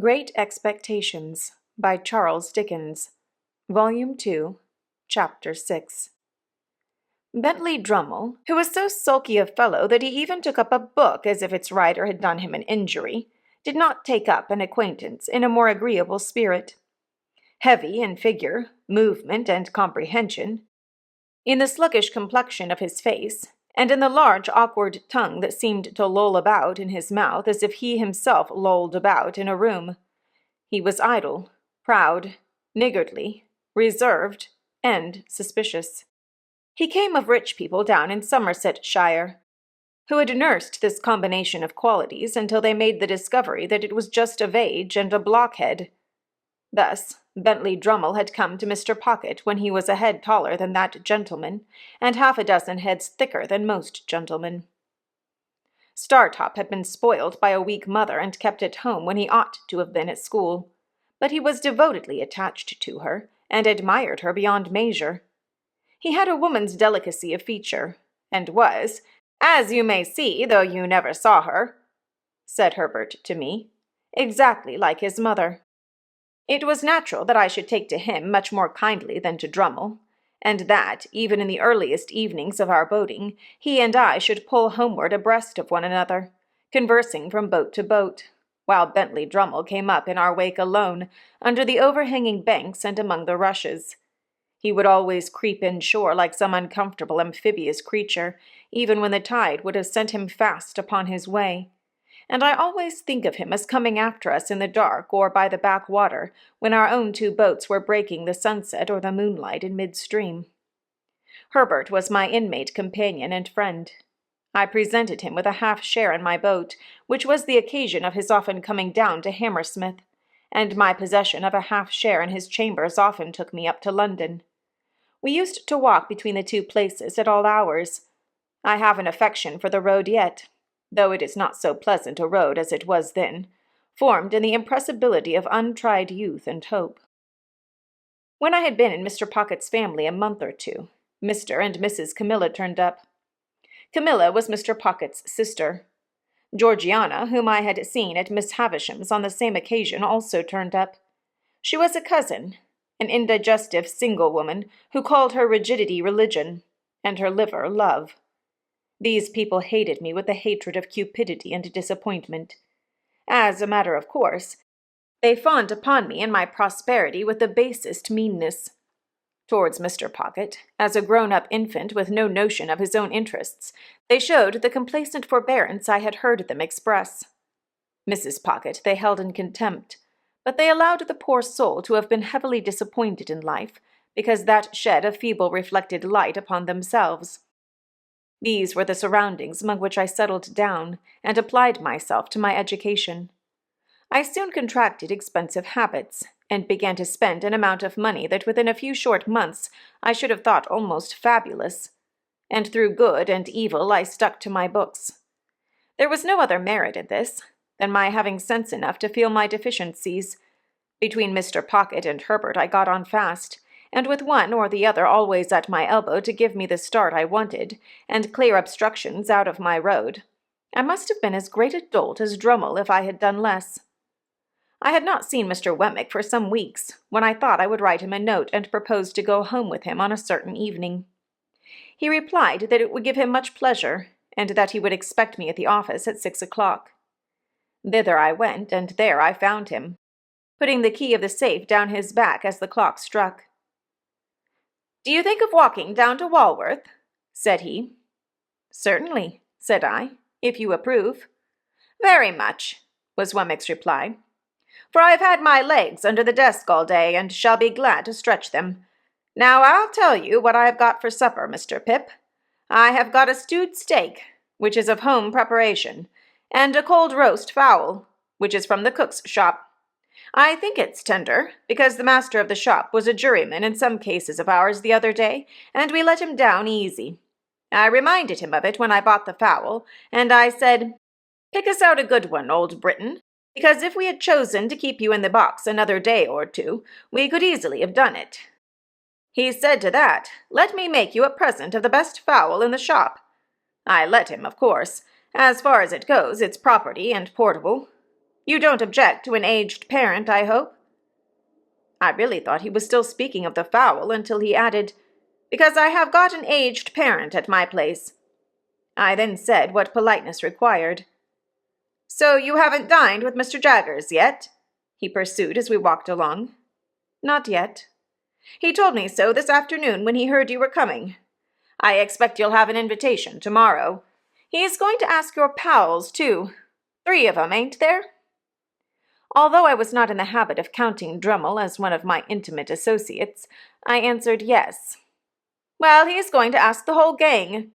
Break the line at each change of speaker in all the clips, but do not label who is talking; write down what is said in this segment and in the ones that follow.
Great Expectations by Charles Dickens, Volume 2, Chapter 6. Bentley Drummle, who was so sulky a fellow that he even took up a book as if its writer had done him an injury, did not take up an acquaintance in a more agreeable spirit. Heavy in figure, movement, and comprehension, in the sluggish complexion of his face, and in the large awkward tongue that seemed to loll about in his mouth as if he himself lolled about in a room, he was idle, proud, niggardly, reserved, and suspicious. He came of rich people down in Somersetshire, who had nursed this combination of qualities until they made the discovery that it was just of age and a blockhead. Thus, Bentley Drummle had come to Mr. Pocket when he was a head taller than that gentleman, and half a dozen heads thicker than most gentlemen. Startop had been spoiled by a weak mother and kept at home when he ought to have been at school, but he was devotedly attached to her, and admired her beyond measure. He had a woman's delicacy of feature, and was, "as you may see, though you never saw her," said Herbert to me, "exactly like his mother." It was natural that I should take to him much more kindly than to Drummle, and that, even in the earliest evenings of our boating, he and I should pull homeward abreast of one another, conversing from boat to boat, while Bentley Drummle came up in our wake alone, under the overhanging banks and among the rushes. He would always creep inshore like some uncomfortable amphibious creature, even when the tide would have sent him fast upon his way, and I always think of him as coming after us in the dark or by the backwater when our own two boats were breaking the sunset or the moonlight in midstream. Herbert was my inmate companion and friend. I presented him with a half-share in my boat, which was the occasion of his often coming down to Hammersmith, and my possession of a half-share in his chambers often took me up to London. We used to walk between the two places at all hours. I have an affection for the road yet, though it is not so pleasant a road as it was then, formed in the impressibility of untried youth and hope. When I had been in Mr. Pocket's family a month or two, Mr. and Mrs. Camilla turned up. Camilla was Mr. Pocket's sister. Georgiana, whom I had seen at Miss Havisham's on the same occasion, also turned up. She was a cousin, an indigestive single woman who called her rigidity religion, and her liver love. These people hated me with the hatred of cupidity and disappointment. As a matter of course, they fawned upon me and my prosperity with the basest meanness. Towards Mr. Pocket, as a grown-up infant with no notion of his own interests, they showed the complacent forbearance I had heard them express. Mrs. Pocket they held in contempt, but they allowed the poor soul to have been heavily disappointed in life, because that shed a feeble reflected light upon themselves. These were the surroundings among which I settled down, and applied myself to my education. I soon contracted expensive habits, and began to spend an amount of money that within a few short months I should have thought almost fabulous, and through good and evil I stuck to my books. There was no other merit in this than my having sense enough to feel my deficiencies. Between Mr. Pocket and Herbert I got on fast, and with one or the other always at my elbow to give me the start I wanted, and clear obstructions out of my road, I must have been as great a dolt as Drummle if I had done less. I had not seen Mr. Wemmick for some weeks, when I thought I would write him a note and propose to go home with him on a certain evening. He replied that it would give him much pleasure, and that he would expect me at the office at 6 o'clock. Thither I went, and there I found him, putting the key of the safe down his back as the clock struck. "Do you think of walking down to Walworth?" said he. "Certainly," said I, "if you approve." "Very much," was Wemmick's reply, "for I have had my legs under the desk all day, and shall be glad to stretch them. Now I'll tell you what I have got for supper, Mr. Pip. I have got a stewed steak, which is of home preparation, and a cold roast fowl, which is from the cook's shop. I think it's tender, because the master of the shop was a juryman in some cases of ours the other day, and we let him down easy. I reminded him of it when I bought the fowl, and I said, 'Pick us out a good one, old Briton, because if we had chosen to keep you in the box another day or two, we could easily have done it.' He said to that, 'Let me make you a present of the best fowl in the shop.' I let him, of course. As far as it goes, it's property and portable. You don't object to an aged parent, I hope?" I really thought he was still speaking of the fowl until he added, "Because I have got an aged parent at my place." I then said what politeness required. "So you haven't dined with Mr. Jaggers yet?" he pursued as we walked along. "Not yet. He told me so this afternoon when he heard you were coming. I expect you'll have an invitation tomorrow. He's going to ask your pals, too. 3 of 'em, ain't there?" Although I was not in the habit of counting Drummle as one of my intimate associates, I answered yes. "Well, he's going to ask the whole gang."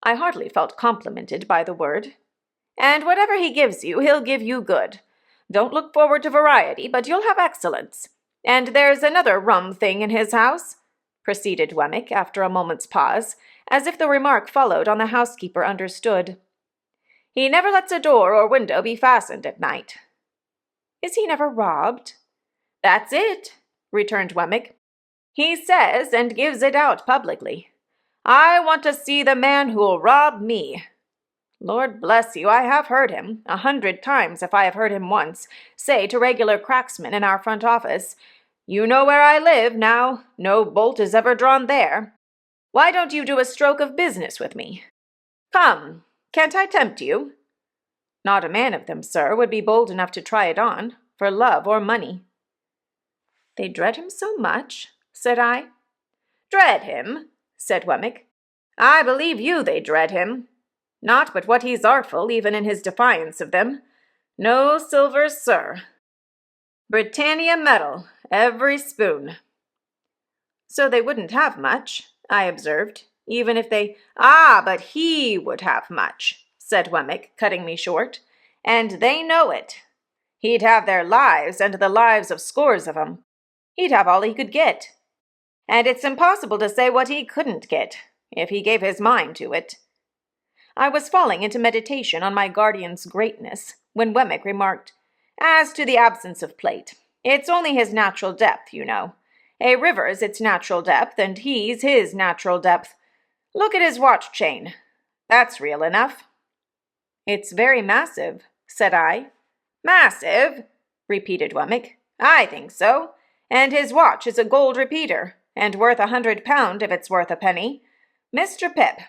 I hardly felt complimented by the word. "And whatever he gives you, he'll give you good. Don't look forward to variety, but you'll have excellence. And there's another rum thing in his house," proceeded Wemmick after a moment's pause, as if the remark followed on the housekeeper understood. "He never lets a door or window be fastened at night." "Is he never robbed?" "That's it," returned Wemmick. "He says, and gives it out publicly, 'I want to see the man who'll rob me.' Lord bless you, I have heard him, 100 times if I have heard him once, say to regular cracksmen in our front office, 'You know where I live, now. No bolt is ever drawn there. Why don't you do a stroke of business with me? Come, can't I tempt you?' Not a man of them, sir, would be bold enough to try it on, for love or money." "They dread him so much?" said I. "Dread him?" said Wemmick. "I believe you they dread him. Not but what he's artful, even in his defiance of them. No silvers, sir. Britannia metal, every spoon." "So they wouldn't have much," I observed, "even if they—" "Ah, but he would have much," said Wemmick, cutting me short, "and they know it. He'd have their lives and the lives of scores of 'em. He'd have all he could get. And it's impossible to say what he couldn't get, if he gave his mind to it." I was falling into meditation on my guardian's greatness, when Wemmick remarked, "As to the absence of plate, it's only his natural depth, you know. A river's its natural depth, and he's his natural depth. Look at his watch chain. That's real enough." "It's very massive," said I. "Massive?" repeated Wemmick. "I think so. And his watch is a gold repeater, and worth £100 if it's worth a penny. Mr. Pip,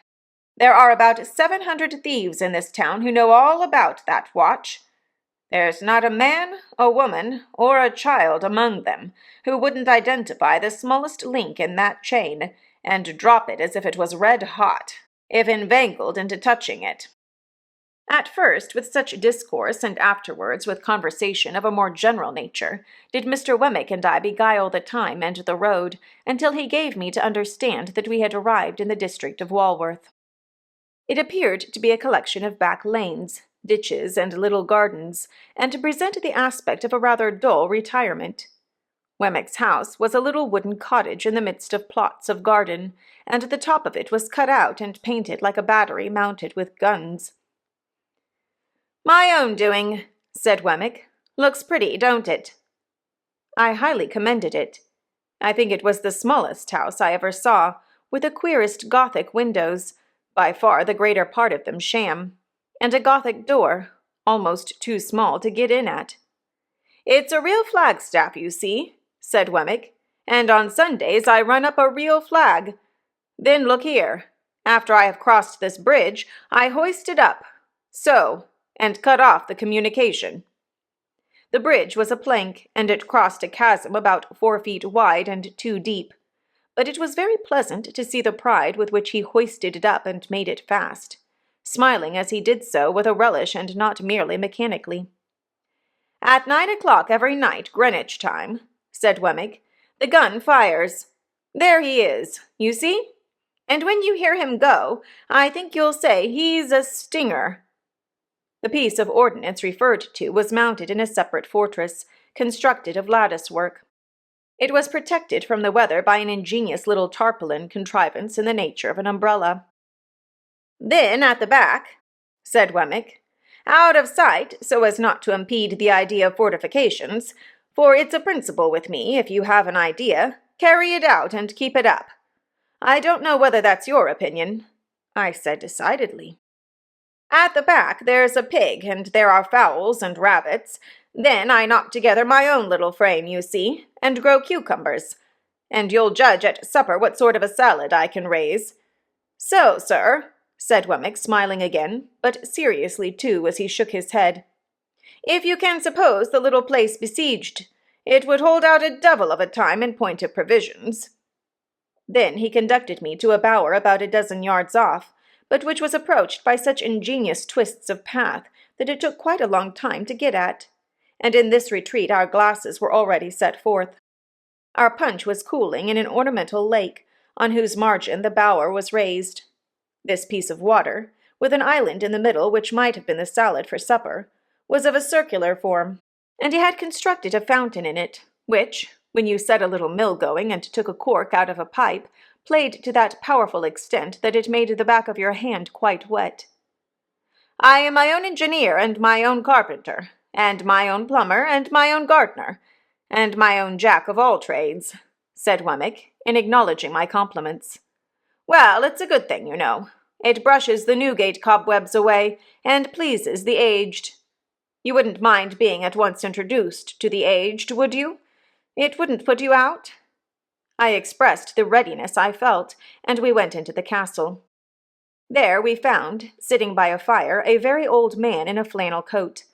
there are about 700 thieves in this town who know all about that watch. There's not a man, a woman, or a child among them who wouldn't identify the smallest link in that chain and drop it as if it was red hot, if inveigled into touching it." At first with such discourse, and afterwards with conversation of a more general nature, did Mr. Wemmick and I beguile the time and the road, until he gave me to understand that we had arrived in the district of Walworth. It appeared to be a collection of back lanes, ditches, and little gardens, and to present the aspect of a rather dull retirement. Wemmick's house was a little wooden cottage in the midst of plots of garden, and the top of it was cut out and painted like a battery mounted with guns. "My own doing," said Wemmick. "Looks pretty, don't it?" I highly commended it. I think it was the smallest house I ever saw, with the queerest Gothic windows, by far the greater part of them sham, and a Gothic door, almost too small to get in at. "It's a real flagstaff, you see," said Wemmick, "and on Sundays I run up a real flag. Then look here. After I have crossed this bridge, I hoist it up, so, and cut off the communication." The bridge was a plank, and it crossed a chasm about 4 feet wide and 2 deep. But it was very pleasant to see the pride with which he hoisted it up and made it fast, smiling as he did so with a relish and not merely mechanically. "At 9 o'clock every night, Greenwich time," said Wemmick, "the gun fires. There he is, you see? And when you hear him go, I think you'll say he's a stinger." The piece of ordnance referred to was mounted in a separate fortress, constructed of lattice-work. It was protected from the weather by an ingenious little tarpaulin contrivance in the nature of an umbrella. "Then, at the back," said Wemmick, "out of sight, so as not to impede the idea of fortifications, for it's a principle with me, if you have an idea, carry it out and keep it up. I don't know whether that's your opinion." I said decidedly. At the back there's a pig, and there are fowls and rabbits. Then I knock together my own little frame, you see, and grow cucumbers. And you'll judge at supper what sort of a salad I can raise. So, sir, said Wemmick, smiling again, but seriously too as he shook his head, if you can suppose the little place besieged, it would hold out a devil of a time in point of provisions. Then he conducted me to a bower about a dozen yards off, but which was approached by such ingenious twists of path that it took quite a long time to get at, and in this retreat our glasses were already set forth. Our punch was cooling in an ornamental lake, on whose margin the bower was raised. This piece of water, with an island in the middle which might have been the salad for supper, was of a circular form, and he had constructed a fountain in it, which, when you set a little mill going and took a cork out of a pipe, played to that powerful extent that it made the back of your hand quite wet. I am my own engineer and my own carpenter, and my own plumber and my own gardener, and my own jack of all trades, said Wemmick, in acknowledging my compliments. Well, it's a good thing, you know. It brushes the Newgate cobwebs away, and pleases the aged. You wouldn't mind being at once introduced to the aged, would you? It wouldn't put you out? I expressed the readiness I felt, and we went into the castle. There we found, sitting by a fire, a very old man in a flannel coat,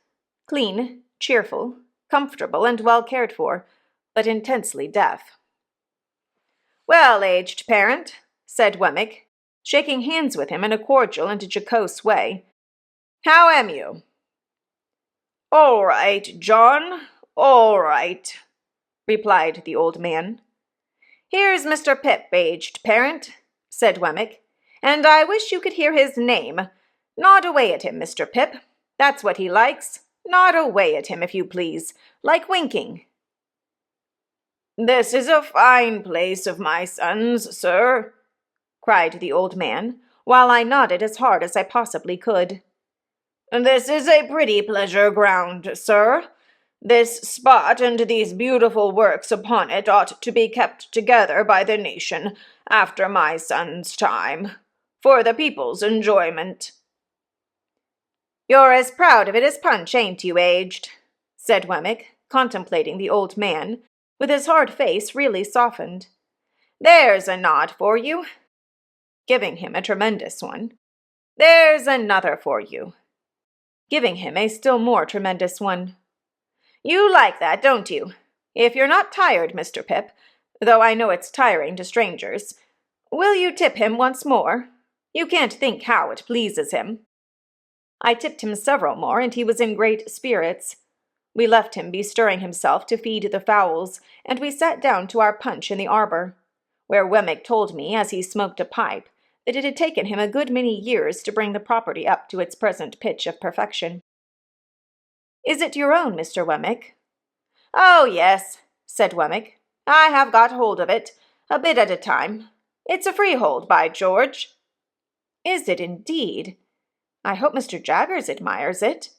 clean, cheerful, comfortable, and well cared for, but intensely deaf. Well, aged parent, said Wemmick, shaking hands with him in a cordial and jocose way, how am you? All right, John, all right, replied the old man. Here's Mr. Pip, aged parent, said Wemmick, and I wish you could hear his name. Nod away at him, Mr. Pip. That's what he likes. Nod away at him, if you please, like winking. This is a fine place of my son's, sir, cried the old man, while I nodded as hard as I possibly could. This is a pretty pleasure ground, sir. This spot and these beautiful works upon it ought to be kept together by the nation after my son's time, for the people's enjoyment. You're as proud of it as Punch, ain't you, aged? Said Wemmick, contemplating the old man, with his hard face really softened. There's a nod for you. Giving him a tremendous one. There's another for you. Giving him a still more tremendous one. You like that, don't you? If you're not tired, Mr. Pip, though I know it's tiring to strangers, will you tip him once more? You can't think how it pleases him. I tipped him several more, and he was in great spirits. We left him bestirring himself to feed the fowls, and we sat down to our punch in the arbor, where Wemmick told me, as he smoked a pipe, that it had taken him a good many years to bring the property up to its present pitch of perfection. Is it your own, Mr. Wemmick? Oh, yes, said Wemmick. I have got hold of it, a bit at a time. It's a freehold, by George. Is it indeed? I hope Mr. Jaggers admires it.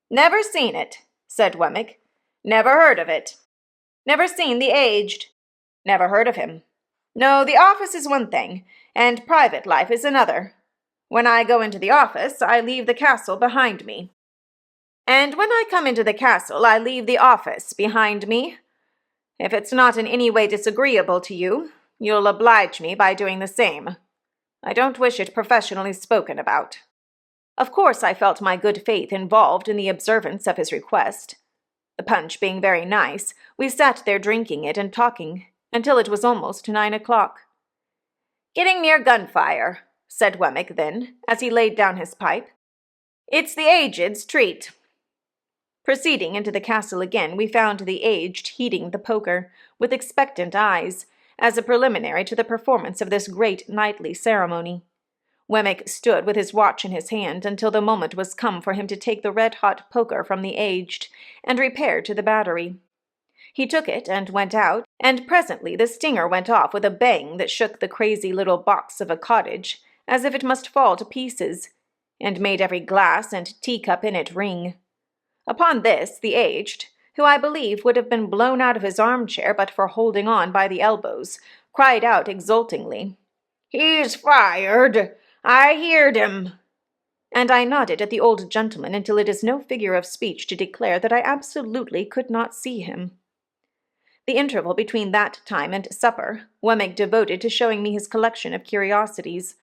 Never seen it, said Wemmick. Never heard of it. Never seen the aged. Never heard of him. No, the office is one thing, and private life is another. When I go into the office, I leave the castle behind me. And when I come into the castle, I leave the office behind me. If it's not in any way disagreeable to you, you'll oblige me by doing the same. I don't wish it professionally spoken about. Of course I felt my good faith involved in the observance of his request. The punch being very nice, we sat there drinking it and talking, until it was almost 9 o'clock. Getting near gunfire, said Wemmick then, as he laid down his pipe. It's the aged's treat. Proceeding into the castle again, we found the aged heating the poker, with expectant eyes, as a preliminary to the performance of this great nightly ceremony. Wemmick stood with his watch in his hand until the moment was come for him to take the red-hot poker from the aged, and repair to the battery. He took it and went out, and presently the stinger went off with a bang that shook the crazy little box of a cottage, as if it must fall to pieces, and made every glass and teacup in it ring. Upon this, the aged, who I believe would have been blown out of his armchair but for holding on by the elbows, cried out exultingly, "He's fired! I heard him!" and I nodded at the old gentleman until it is no figure of speech to declare that I absolutely could not see him. The interval between that time and supper Wemmick devoted to showing me his collection of curiosities.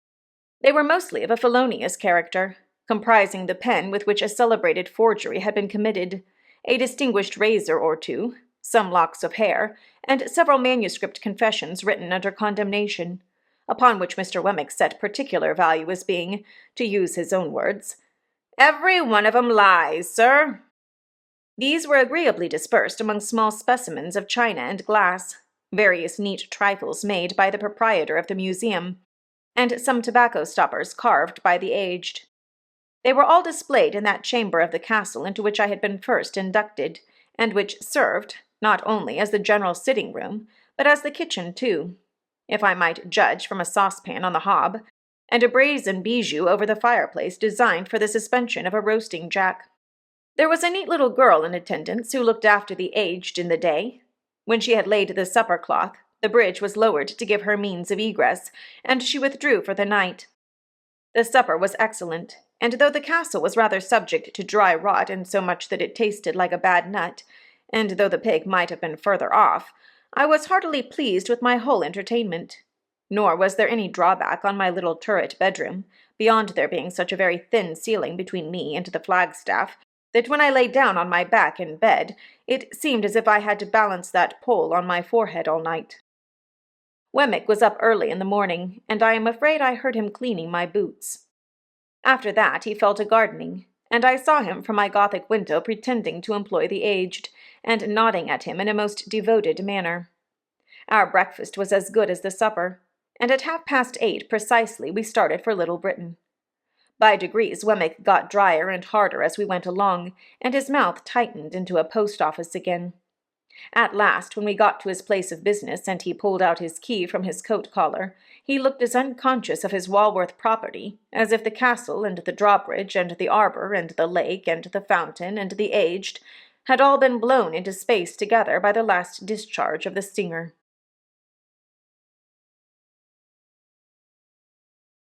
They were mostly of a felonious character, comprising the pen with which a celebrated forgery had been committed, a distinguished razor or two, some locks of hair, and several manuscript confessions written under condemnation, upon which Mr. Wemmick set particular value as being, to use his own words, "every one of 'em lies, sir." These were agreeably dispersed among small specimens of china and glass, various neat trifles made by the proprietor of the museum, and some tobacco stoppers carved by the aged. They were all displayed in that chamber of the castle into which I had been first inducted, and which served, not only as the general sitting-room, but as the kitchen too, if I might judge from a saucepan on the hob, and a brazen bijou over the fireplace designed for the suspension of a roasting-jack. There was a neat little girl in attendance who looked after the aged in the day. When she had laid the supper-cloth, the bridge was lowered to give her means of egress, and she withdrew for the night. The supper was excellent, and though the castle was rather subject to dry rot in so much that it tasted like a bad nut, and though the pig might have been further off, I was heartily pleased with my whole entertainment. Nor was there any drawback on my little turret bedroom, beyond there being such a very thin ceiling between me and the flagstaff, that when I lay down on my back in bed, it seemed as if I had to balance that pole on my forehead all night. Wemmick was up early in the morning, and I am afraid I heard him cleaning my boots. After that he fell to gardening, and I saw him from my Gothic window pretending to employ the aged, and nodding at him in a most devoted manner. Our breakfast was as good as the supper, and at 8:30 precisely we started for Little Britain. By degrees Wemmick got drier and harder as we went along, and his mouth tightened into a post-office again. At last, when we got to his place of business and he pulled out his key from his coat-collar, he looked as unconscious of his Walworth property as if the castle and the drawbridge and the arbor and the lake and the fountain and the aged had all been blown into space together by the last discharge of the stinger.